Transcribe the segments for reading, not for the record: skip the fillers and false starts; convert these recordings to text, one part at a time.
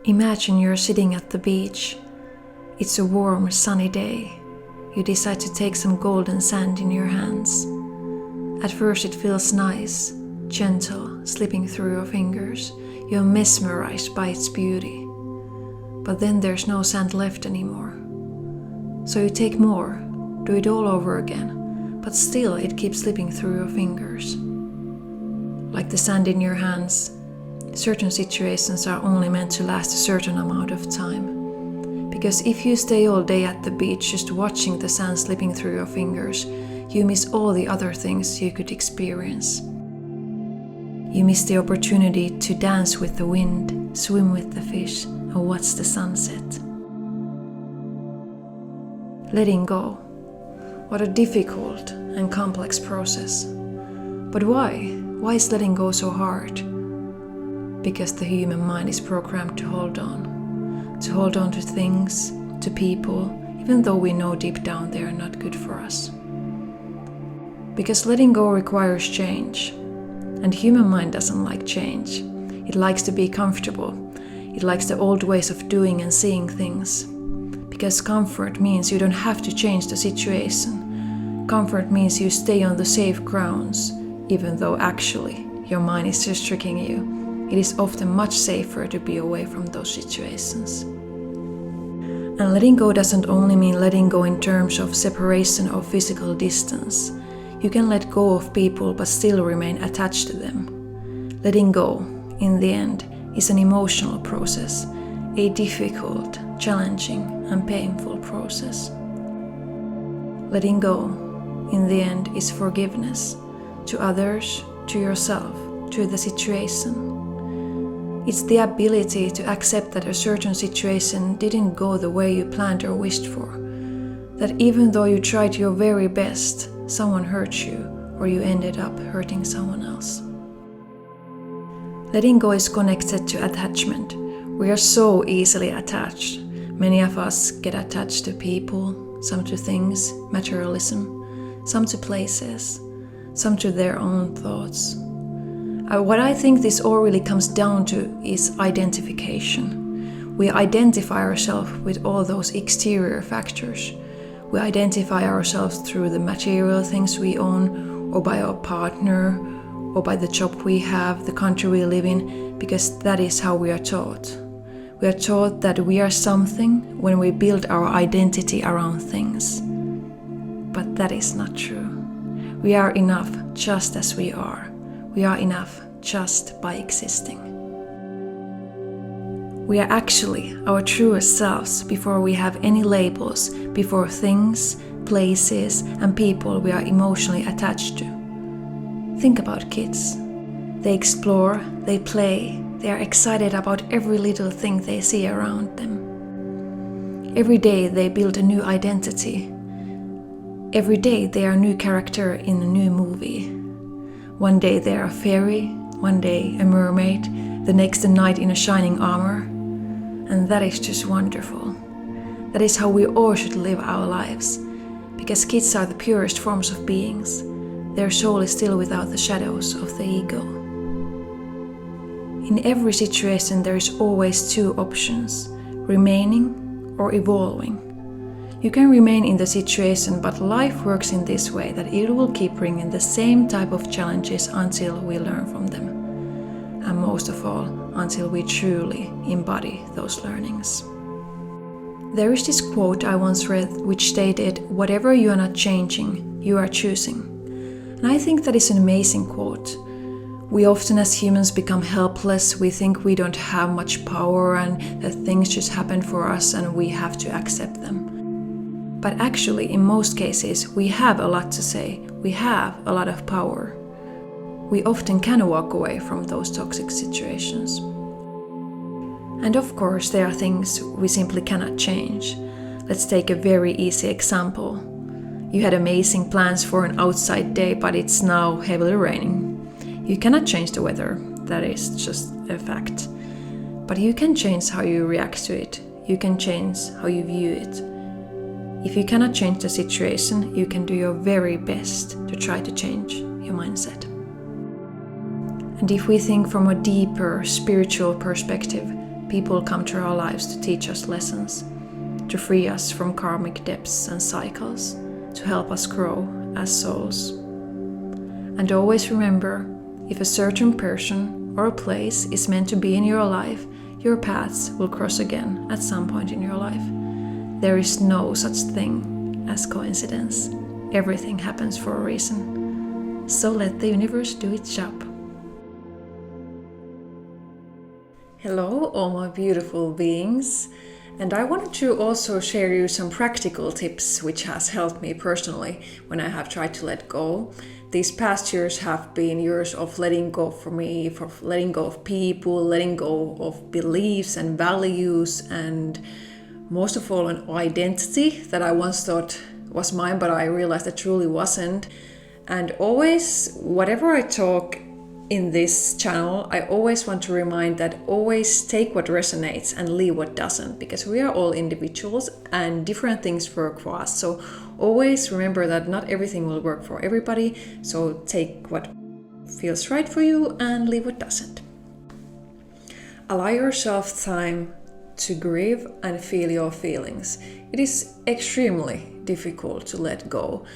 Imagine you're sitting at the beach. It's a warm, sunny day. You decide to take some golden sand in your hands. At first it feels nice, gentle, slipping through your fingers. You're mesmerized by its beauty. But then there's no sand left anymore. So you take more, do it all over again, but still it keeps slipping through your fingers. Like the sand in your hands, certain situations are only meant to last a certain amount of time. Because if you stay all day at the beach just watching the sand slipping through your fingers, you miss all the other things you could experience. You miss the opportunity to dance with the wind, swim with the fish, and watch the sunset. Letting go. What a difficult and complex process. But why? Why is letting go so hard? Because the human mind is programmed to hold on. To hold on to things, to people, even though we know deep down they are not good for us. Because letting go requires change. And human mind doesn't like change. It likes to be comfortable. It likes the old ways of doing and seeing things. Because comfort means you don't have to change the situation. Comfort means you stay on the safe grounds, even though actually your mind is just tricking you. It is often much safer to be away from those situations. And letting go doesn't only mean letting go in terms of separation of physical distance. You can let go of people but still remain attached to them. Letting go, in the end, is an emotional process, a difficult, challenging, and painful process. Letting go, in the end, is forgiveness to others, to yourself, to the situation. It's the ability to accept that a certain situation didn't go the way you planned or wished for. That even though you tried your very best, someone hurt you, or you ended up hurting someone else. Letting go is connected to attachment. We are so easily attached. Many of us get attached to people, some to things, materialism, some to places, some to their own thoughts. What I think this all really comes down to is identification. We identify ourselves with all those exterior factors. We identify ourselves through the material things we own, or by our partner, or by the job we have, the country we live in, because that is how we are taught. We are taught that we are something when we build our identity around things. But that is not true. We are enough just as we are. We are enough just by existing. We are actually our truest selves before we have any labels, before things, places, and people we are emotionally attached to. Think about kids. They explore, they play, they are excited about every little thing they see around them. Every day they build a new identity. Every day they are a new character in a new movie. One day they are a fairy, one day a mermaid, the next a knight in a shining armor. And that is just wonderful. That is how we all should live our lives. Because kids are the purest forms of beings. Their soul is still without the shadows of the ego. In every situation there is always two options, remaining or evolving. You can remain in the situation, but life works in this way that it will keep bringing the same type of challenges until we learn from them. And most of all, until we truly embody those learnings. There is this quote I once read which stated, "Whatever you are not changing, you are choosing." And I think that is an amazing quote. We often as humans become helpless, we think we don't have much power and that things just happen for us and we have to accept them. But actually, in most cases, we have a lot to say, we have a lot of power. We often can walk away from those toxic situations. And of course, there are things we simply cannot change. Let's take a very easy example. You had amazing plans for an outside day, but it's now heavily raining. You cannot change the weather, that is just a fact. But you can change how you react to it. You can change how you view it. If you cannot change the situation, you can do your very best to try to change your mindset. And if we think from a deeper spiritual perspective, People come to our lives to teach us lessons, to free us from karmic debts and cycles, to help us grow as souls. And always remember, if a certain person or a place is meant to be in your life, your paths will cross again at some point in your life. There is no such thing as coincidence. Everything happens for a reason. So let the universe do its job. Hello, all my beautiful beings. And I wanted to also share you some practical tips which has helped me personally when I have tried to let go. These past years have been years of letting go for me, for letting go of people, letting go of beliefs and values, and most of all an identity that I once thought was mine, but I realized it truly wasn't. And always, whatever I talk in this channel, I always want to remind that always take what resonates and leave what doesn't, because we are all individuals and different things work for us. So always remember that not everything will work for everybody. So take what feels right for you and leave what doesn't. Allow yourself time to grieve and feel your feelings. It is extremely difficult to let go,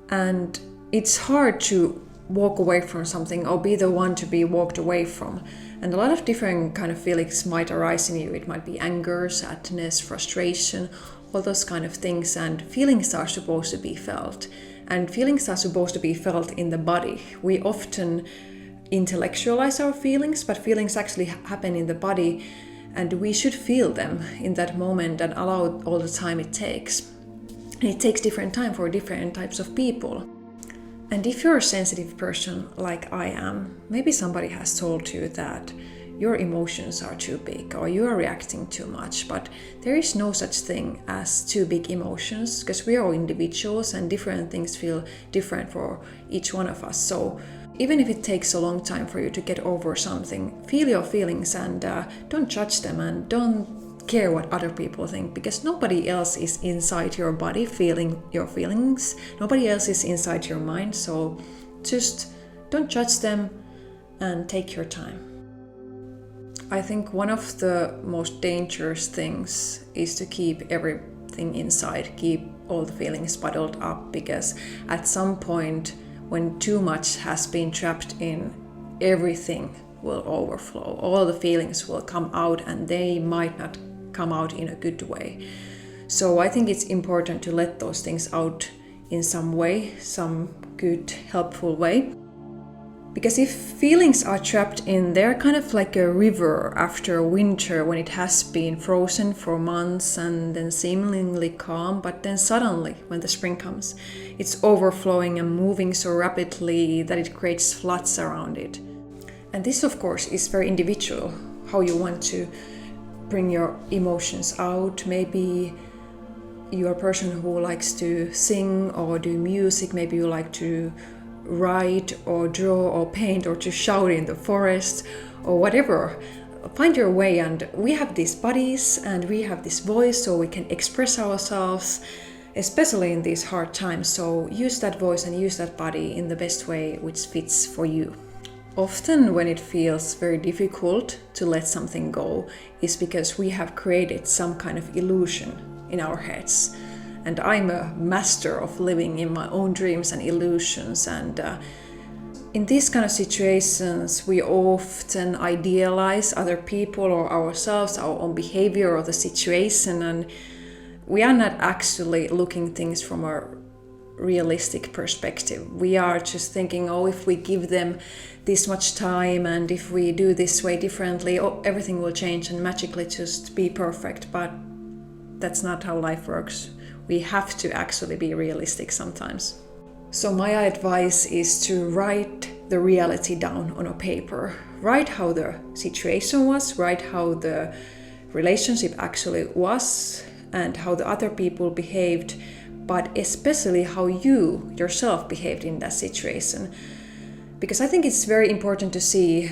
and it's hard to walk away from something or be the one to be walked away from. And a lot of different kind of feelings might arise in you. It might be anger, sadness, frustration, all those kind of things. And feelings are supposed to be felt. And feelings are supposed to be felt in the body. We often intellectualize our feelings, but feelings actually happen in the body, and we should feel them in that moment and allow all the time it takes. And it takes different time for different types of people. And if you're a sensitive person like I am, maybe somebody has told you that your emotions are too big or you are reacting too much, but there is no such thing as too big emotions, because we are all individuals and different things feel different for each one of us. So even if it takes a long time for you to get over something, feel your feelings and don't judge them and don't care what other people think, because nobody else is inside your body feeling your feelings. Nobody else is inside your mind. So just don't judge them and take your time. I think one of the most dangerous things is to keep everything inside, keep all the feelings bottled up, because at some point when too much has been trapped in, everything will overflow. All the feelings will come out, and they might not come out in a good way. So I think it's important to let those things out in some way, some good, helpful way. Because if feelings are trapped in, they're kind of like a river after winter when it has been frozen for months and then seemingly calm, but then suddenly when the spring comes, it's overflowing and moving so rapidly that it creates floods around it. And this, of course, is very individual, how you want to bring your emotions out. Maybe you're a person who likes to sing or do music. Maybe you like to write or draw or paint or to shout in the forest or whatever. Find your way, and we have these bodies and we have this voice, so we can express ourselves, especially in these hard times. So use that voice and use that body in the best way which fits for you. Often when it feels very difficult to let something go is because we have created some kind of illusion in our heads. And I'm a master of living in my own dreams and illusions. And in these kind of situations, we often idealize other people or ourselves, our own behavior or the situation. And we are not actually looking things from a realistic perspective. We are just thinking, oh, if we give them this much time and if we do this way differently, oh, everything will change and magically just be perfect. But that's not how life works. We have to actually be realistic sometimes. So my advice is to write the reality down on a paper. Write how the situation was, write how the relationship actually was and how the other people behaved, but especially how you yourself behaved in that situation. Because I think it's very important to see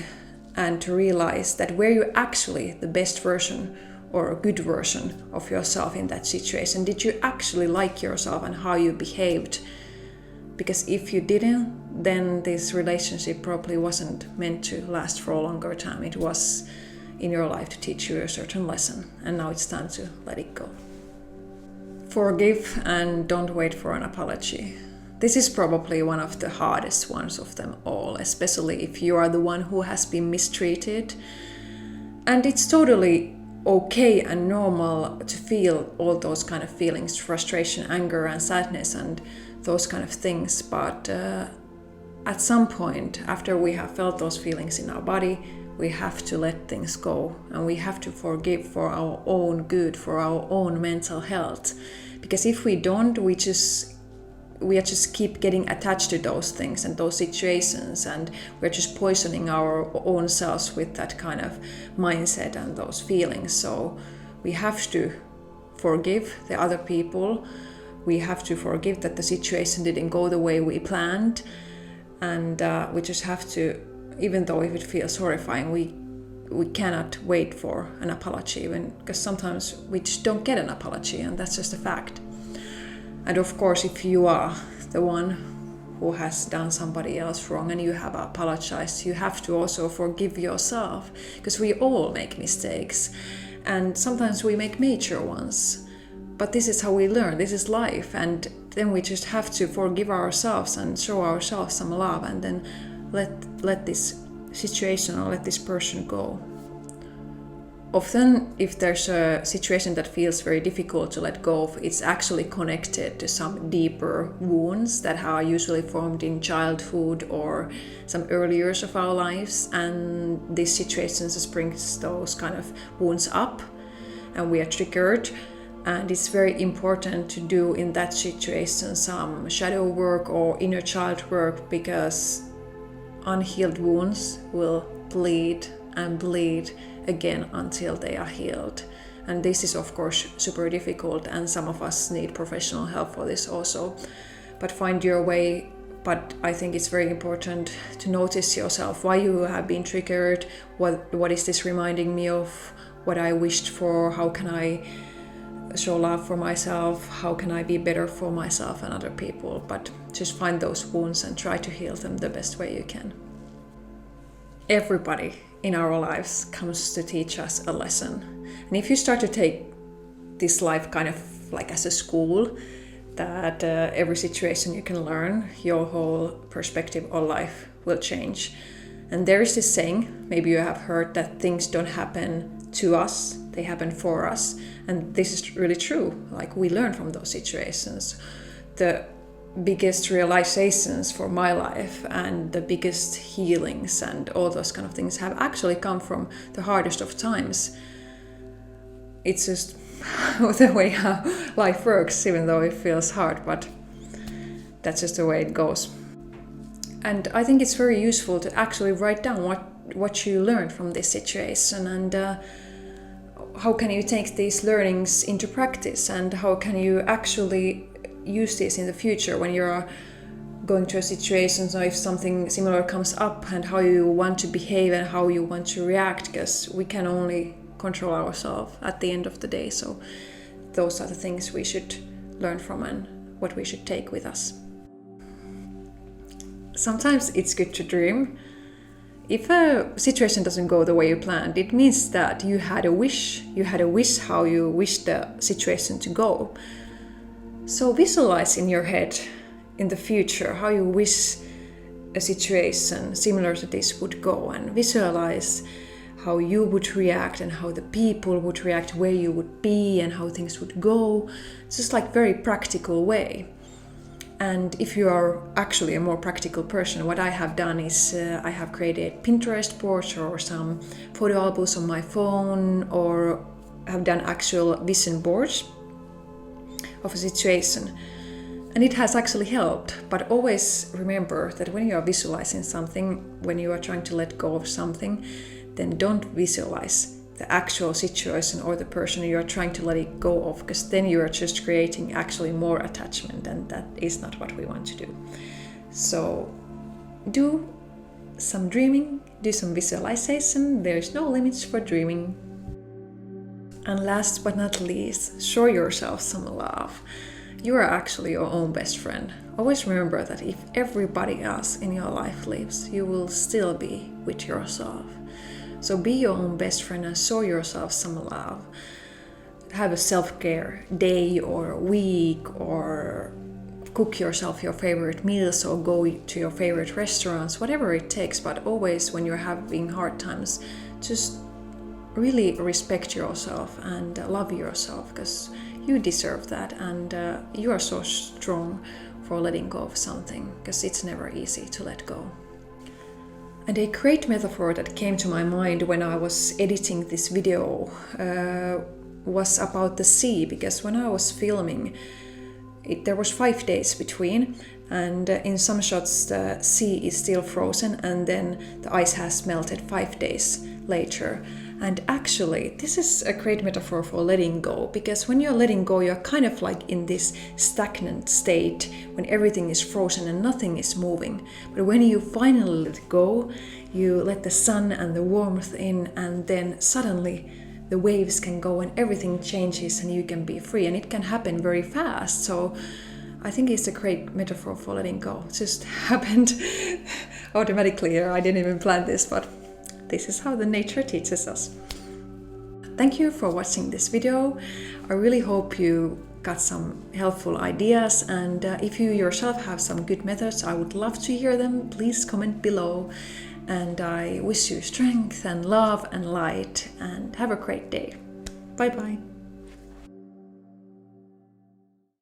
and to realize that were you actually the best version or a good version of yourself in that situation? Did you actually like yourself and how you behaved? Because if you didn't, then this relationship probably wasn't meant to last for a longer time. It was in your life to teach you a certain lesson, and now it's time to let it go. Forgive and don't wait for an apology. This is probably one of the hardest ones of them all, especially if you are the one who has been mistreated. And it's totally okay and normal to feel all those kind of feelings, frustration, anger and sadness and those kind of things. But at some point, after we have felt those feelings in our body, we have to let things go, and we have to forgive for our own good, for our own mental health. Because if we don't, we just keep getting attached to those things and those situations, and we're just poisoning our own selves with that kind of mindset and those feelings. So we have to forgive the other people. We have to forgive that the situation didn't go the way we planned, and we just have to, even though if it feels horrifying, we cannot wait for an apology, even because sometimes we just don't get an apology, and that's just a fact. And of course, if you are the one who has done somebody else wrong and you have apologized, you have to also forgive yourself, because we all make mistakes, and sometimes we make major ones. But this is how we learn, this is life, and then we just have to forgive ourselves and show ourselves some love, and then let this situation or let this person go. Often, if there's a situation that feels very difficult to let go of, it's actually connected to some deeper wounds that are usually formed in childhood or some early years of our lives, and these situations just brings those kind of wounds up, and we are triggered. And it's very important to do in that situation some shadow work or inner child work, because unhealed wounds will bleed and bleed again until they are healed. And this is of course super difficult, and some of us need professional help for this also. But find your way. But I think it's very important to notice yourself, why you have been triggered, what is this reminding me of, what I wished for, how can I show love for myself, how can I be better for myself and other people. But just find those wounds and try to heal them the best way you can. Everybody in our lives comes to teach us a lesson. And if you start to take this life kind of like as a school, that every situation you can learn, your whole perspective on life will change. And there is this saying, maybe you have heard, that things don't happen to us, they happen for us. And this is really true. Like, we learn from those situations. The biggest realizations for my life and the biggest healings and all those kind of things have actually come from the hardest of times. It's just the way how life works, even though it feels hard, but that's just the way it goes. And I think it's very useful to actually write down what you learned from this situation, and how can you take these learnings into practice, and how can you actually use this in the future when you're going to a situation, so if something similar comes up, and how you want to behave and how you want to react, because we can only control ourselves at the end of the day. So those are the things we should learn from and what we should take with us. Sometimes it's good to dream. If a situation doesn't go the way you planned, it means that you had a wish. You had a wish how you wish the situation to go. So visualize in your head in the future how you wish a situation similar to this would go, and visualize how you would react and how the people would react, where you would be and how things would go. It's just like very practical way. And if you are actually a more practical person, what I have done is I have created Pinterest boards or some photo albums on my phone, or have done actual vision boards of a situation. And it has actually helped. But always remember that when you are visualizing something, when you are trying to let go of something, then don't visualize the actual situation or the person you are trying to let it go of, because then you are just creating actually more attachment, and that is not what we want to do. So do some dreaming, do some visualization. There is no limits for dreaming. And last but not least, show yourself some love. You are actually your own best friend. Always remember that if everybody else in your life leaves, you will still be with yourself. So be your own best friend and show yourself some love. Have a self-care day or week, or cook yourself your favorite meals or go to your favorite restaurants, whatever it takes. But always when you're having hard times, just really respect yourself and love yourself, because you deserve that, and you are so strong for letting go of something, because it's never easy to let go. And a great metaphor that came to my mind when I was editing this video was about the sea, because when I was filming, there was 5 days between, and in some shots the sea is still frozen and then the ice has melted 5 days later. And actually, this is a great metaphor for letting go, because when you're letting go, you're kind of like in this stagnant state when everything is frozen and nothing is moving. But when you finally let go, you let the sun and the warmth in, and then suddenly the waves can go and everything changes and you can be free, and it can happen very fast. So I think it's a great metaphor for letting go. It just happened automatically. I didn't even plan this, but this is how the nature teaches us. Thank you for watching this video. I really hope you got some helpful ideas, and if you yourself have some good methods, I would love to hear them. Please comment below, and I wish you strength and love and light, and have a great day. Bye bye.